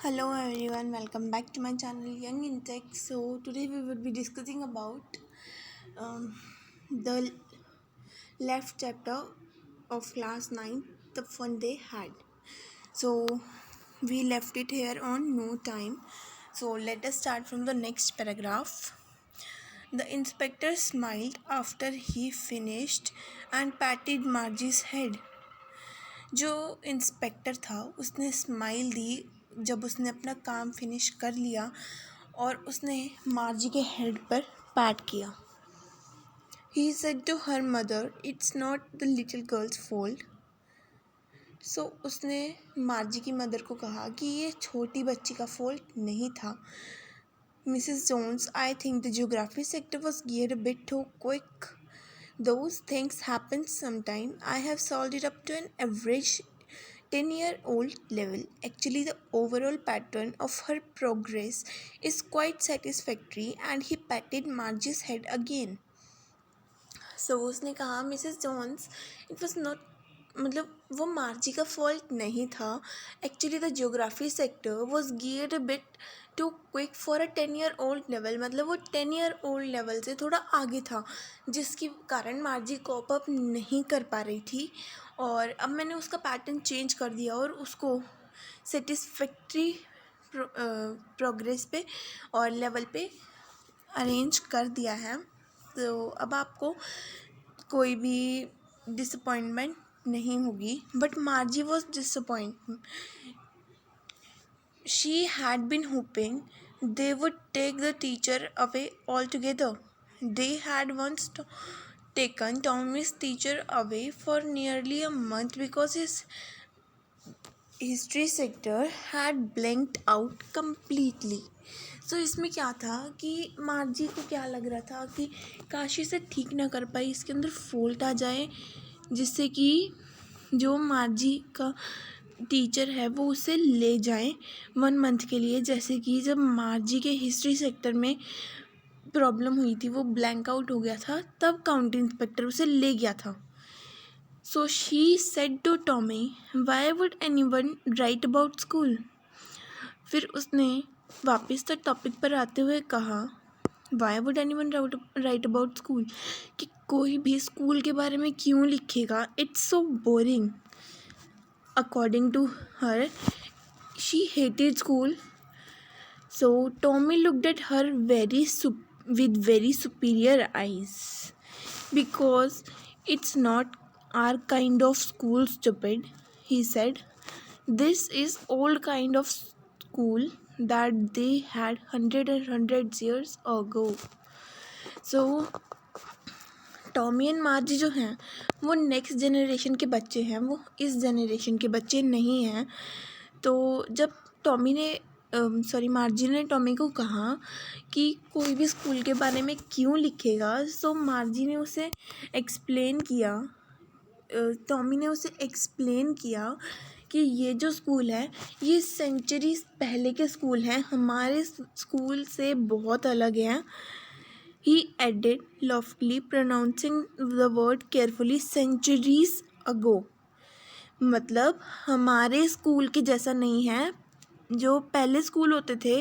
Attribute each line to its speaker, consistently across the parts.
Speaker 1: Hello everyone, welcome back to my channel Young in Tech. So today we will be discussing about um, the left chapter of class 9, the fun they had. So we left it here on no time. So let us start from the next paragraph. The inspector smiled after he finished and patted Margie's head. जो inspector था उसने smile दी जब उसने अपना काम finish कर लिया और उसने मार्जी के हेड पर पैट किया. He said to her mother, "It's not the little girl's fault." So उसने मार्जी की मदर को कहा कि ये छोटी बच्ची का फॉल्ट नहीं था. Mrs. Jones, I think the geography sector was geared a bit too quick. Those things happen sometime. I have solved it up to an average 10-year-old level. Actually, the overall pattern of her progress is quite satisfactory, and he patted Margie's head again. So उसने कहा Mrs Jones it was not मतलब वो Margie का fault नहीं था. Actually the geography sector was geared a bit too quick for a 10-year-old level. मतलब वो 10-year-old level से थोड़ा आगे था जिसके कारण मार्जी कॉप अप नहीं कर पा रही थी. और अब मैंने उसका पैटर्न चेंज कर दिया और उसको सेटिस्फैक्ट्री प्रोग्रेस पे और लेवल पे अरेंज कर दिया है. तो अब आपको कोई भी डिसअपॉइंटमेंट नहीं होगी. But Margie was disappoint. She had been hoping they would take the teacher away altogether. They had once taken Tommy's teacher away for nearly a month because his history sector had blanked out completely. So इसमें क्या था कि मार्जी को क्या लग रहा था कि काशी से ठीक ना कर पाई, इसके अंदर फॉल्ट आ जाए जिससे कि जो मार्जी का टीचर है वो उसे ले जाए 1 मंथ के लिए. जैसे कि जब मार्जी के हिस्ट्री सेक्टर में प्रॉब्लम हुई थी, वो ब्लैंक आउट हो गया था, तब काउंटी इंस्पेक्टर उसे ले गया था. So she said to Tommy, "Why would anyone write about school?" फिर उसने वापस तक टॉपिक पर आते हुए कहा, "Why would anyone write about school?" कि कोई भी स्कूल के बारे में क्यों लिखेगा. It's so boring. According to her, she hated school. So Tommy looked at her with very superior eyes. "Because it's not our kind of school, stupid," he said. "This is old kind of school that they had hundreds years ago." So Tommy and मार्जी जो हैं वो next generation के बच्चे हैं, वो इस generation के बच्चे नहीं हैं. तो जब मार्जी ने टॉमी को कहा कि कोई भी स्कूल के बारे में क्यों लिखेगा, सो मार्जी ने उसे एक्सप्लेन किया, टॉमी ने उसे एक्सप्लेन किया कि ये जो स्कूल है ये सेंचुरीज पहले के स्कूल हैं, हमारे स्कूल से बहुत अलग हैं. He added loftily, pronouncing the word carefully, centuries ago. मतलब हमारे स्कूल के जैसा नहीं है, जो पहले स्कूल होते थे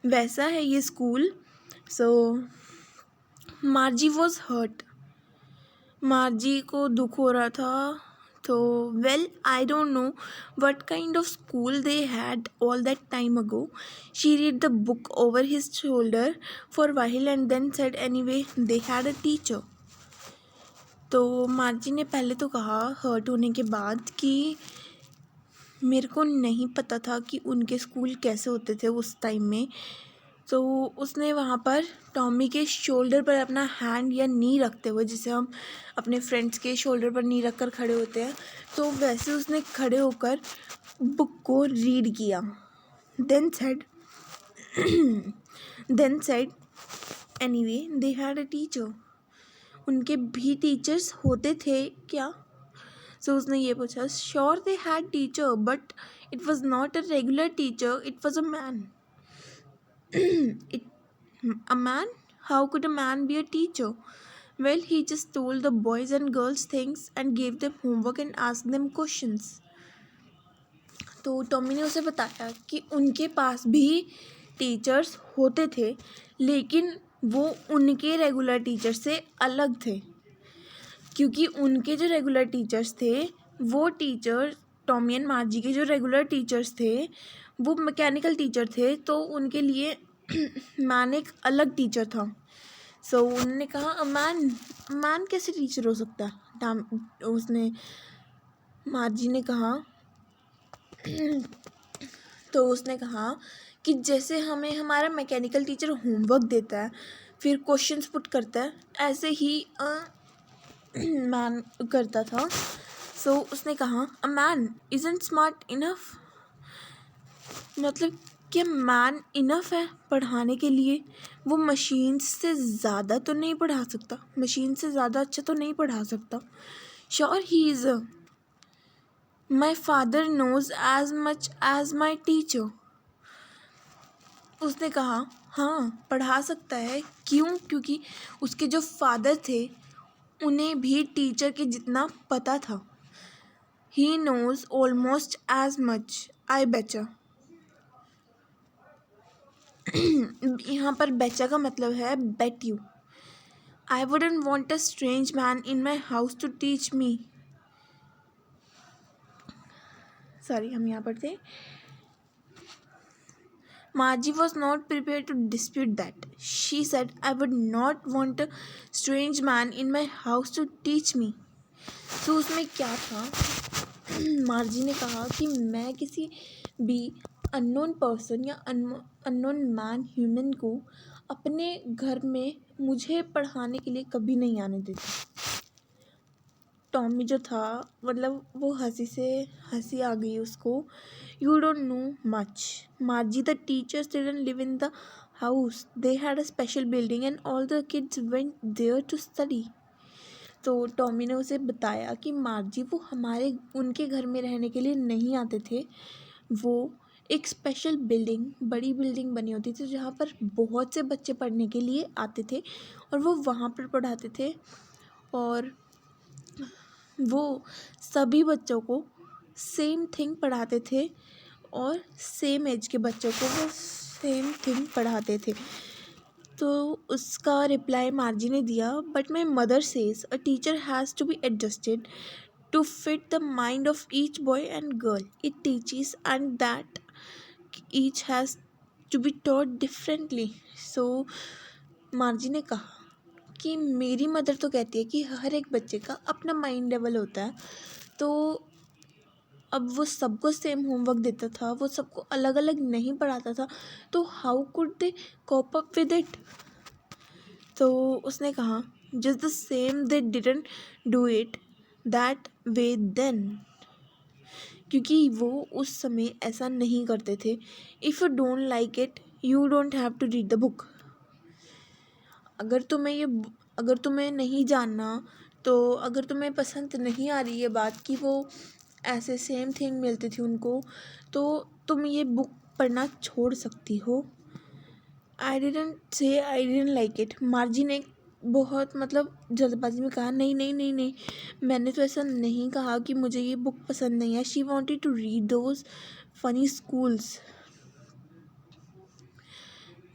Speaker 1: वैसा है ये school. So Margie was hurt. Margie को दुख हो रहा था. तो well I don't know what kind of school they had all that time ago. She read the book over his shoulder for a while and then said, "Anyway, they had a teacher." तो मार्जी ने पहले तो कहा hurt होने के बाद कि मेरे को नहीं पता था कि उनके स्कूल कैसे होते थे उस टाइम में. तो उसने वहाँ पर टॉमी के शोल्डर पर अपना हैंड या नी रखते हुए, जैसे हम अपने फ्रेंड्स के शोल्डर पर नी रख कर खड़े होते हैं, तो वैसे उसने खड़े होकर बुक को रीड किया. Then said "anyway they had a teacher." उनके भी टीचर्स होते थे क्या. सो उसने ये पूछा. "Sure they had teacher, but it was not a regular teacher, it was a man." A man? How could a man be a teacher? Well, he just told the boys and girls things and gave them homework and asked them questions. तो Tommy ने उसे बताया कि उनके पास भी teachers होते थे, लेकिन वो उनके रेगुलर टीचर से अलग थे, क्योंकि उनके जो रेगुलर टीचर्स थे वो टीचर, टॉमी एंड मार्जी के जो रेगुलर टीचर्स थे वो मैकेनिकल टीचर थे, तो उनके लिए मैन एक अलग टीचर था। सो उन्होंने कहा मैन कैसे टीचर हो सकता है? उसने मार्जी ने कहा तो उसने कहा कि जैसे हमें हमारा मैकेनिकल टीचर होमवर्क देता है, फिर क्वेश्चंस पुट करता है, ऐसे ही मैन करता था। सो उसने कहा a man isn't smart enough, मतलब क्या मैन इनफ है पढ़ाने के लिए? वो मशीन से ज़्यादा तो नहीं पढ़ा सकता, मशीन से ज़्यादा अच्छा तो नहीं पढ़ा सकता। Sure he is my father knows as much as my teacher. उसने कहा हाँ पढ़ा सकता है, क्यों? क्योंकि उसके जो फादर थे उन्हें भी टीचर के जितना पता था। He knows almost as much, I betcha. यहाँ पर बेचा का मतलब है bet you. I wouldn't want a strange man in my house to teach me. Sorry, हम यहाँ पर थे। Margie was not prepared to dispute that. She said, I would not want a strange man in my house to teach me. तो उसमें क्या था? मार्जी ने कहा कि मैं किसी भी अननोन पर्सन या अननोन मैन ह्यूमन को अपने घर में मुझे पढ़ाने के लिए कभी नहीं आने देती। टॉमी जो था, मतलब वो हंसी आ गई उसको। You don't know much Margie, the teachers didn't live in the house, they had a special building and all the kids went there to study. तो टॉमी ने उसे बताया कि मार्जी वो उनके घर में रहने के लिए नहीं आते थे, वो एक स्पेशल बिल्डिंग, बड़ी बिल्डिंग बनी होती थी जहाँ पर बहुत से बच्चे पढ़ने के लिए आते थे और वो वहाँ पर पढ़ाते थे, और वो सभी बच्चों को सेम थिंग पढ़ाते थे और सेम एज के बच्चों को वो सेम थिंग पढ़ाते थे। तो उसका रिप्लाई मार्जी ने दिया, but my mother says a teacher has to be adjusted to fit the mind of each boy and girl it teaches and that each has to be taught differently. So Margie ने कहा कि मेरी mother तो कहती है कि हर एक बच्चे का अपना माइंड लेवल होता है, तो अब वो सबको सेम होमवर्क देता था, वो सबको अलग अलग नहीं पढ़ाता था, तो how could they cope up with it? तो उसने कहा just the same they didn't do it that way then, क्योंकि वो उस समय ऐसा नहीं करते थे। If you don't like it you don't have to read the book. अगर तुम्हें नहीं जानना, तो अगर तुम्हें पसंद नहीं आ रही है बात कि वो ऐसे सेम थिंग मिलती थी उनको, तो तुम ये बुक पढ़ना छोड़ सकती हो। I didn't like it. मार्जी ने बहुत जल्दबाजी में कहा, नहीं नहीं नहीं नहीं, मैंने तो ऐसा नहीं कहा कि मुझे ये बुक पसंद नहीं है। She wanted to read those funny schools.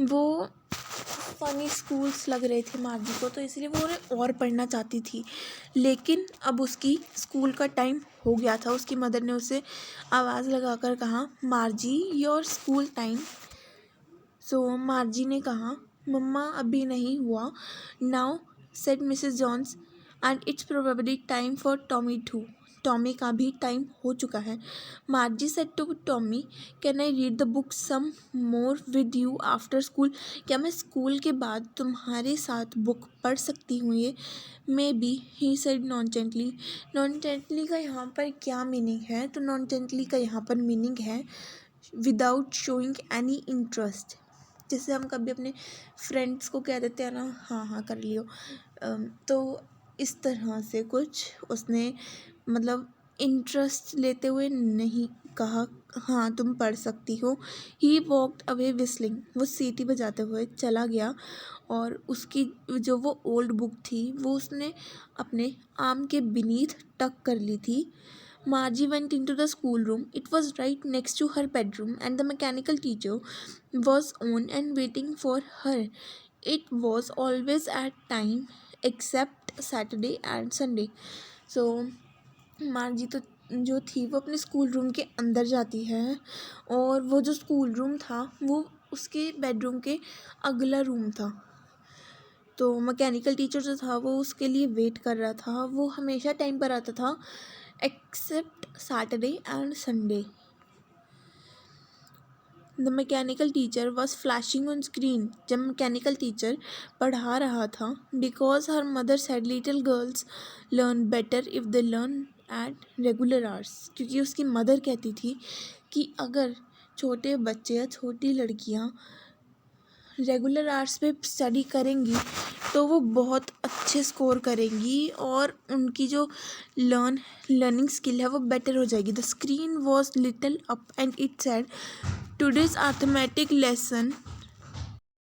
Speaker 1: वो फनी स्कूल्स लग रहे थे मार्जी को, तो इसलिए वो उन्हें और पढ़ना चाहती थी, लेकिन अब उसकी स्कूल का टाइम हो गया था। उसकी मदर ने उसे आवाज़ लगाकर कहा, Margie your school time. So Margie ने कहा, मम्मा अभी नहीं हुआ। Now said Mrs Jones and it's probably time for Tommy too. Tommy का भी टाइम हो चुका है। Margie said to Tommy, can I read the book some more with you after school? क्या मैं स्कूल के बाद तुम्हारे साथ बुक पढ़ सकती हूँ ये? May be, he said non gently. Non gently का यहाँ पर क्या मीनिंग है? तो नॉन जेंटली का यहाँ पर मीनिंग है विदाउट शोइंग एनी इंटरेस्ट। जैसे हम कभी अपने फ्रेंड्स को कह देते हैं ना, हाँ हाँ कर लियो, तो इस तरह से कुछ उसने इंटरेस्ट लेते हुए नहीं कहा, हाँ तुम पढ़ सकती हो। ही वॉकड अवे विस्लिंग, वो सीटी बजाते हुए चला गया, और उसकी जो वो ओल्ड बुक थी वो उसने अपने आर्म के बीनीथ टक कर ली थी। Margie went into the schoolroom. It was right next to her bedroom, and the mechanical teacher was on and waiting for her. It was always at time except Saturday and Sunday. So मार्जी तो जो थी वो अपने school room के अंदर जाती है, और वो जो स्कूल रूम था वो उसके बेडरूम के अगला रूम था। तो मैकेनिकल टीचर जो था वो उसके लिए वेट कर रहा था। वो हमेशा टाइम पर आता था except Saturday and Sunday. The mechanical teacher was flashing on screen. जब मैकेनिकल टीचर पढ़ा रहा था, because her mother said little girls learn better if they learn at regular hours, क्योंकि उसकी मदर कहती थी कि अगर छोटे बच्चे या छोटी लड़कियां रेगुलर आवर्स पे स्टडी करेंगी तो वो बहुत अच्छे स्कोर करेंगी और उनकी जो लर्निंग स्किल है वो बेटर हो जाएगी। The screen was little up and it said, today's arithmetic lesson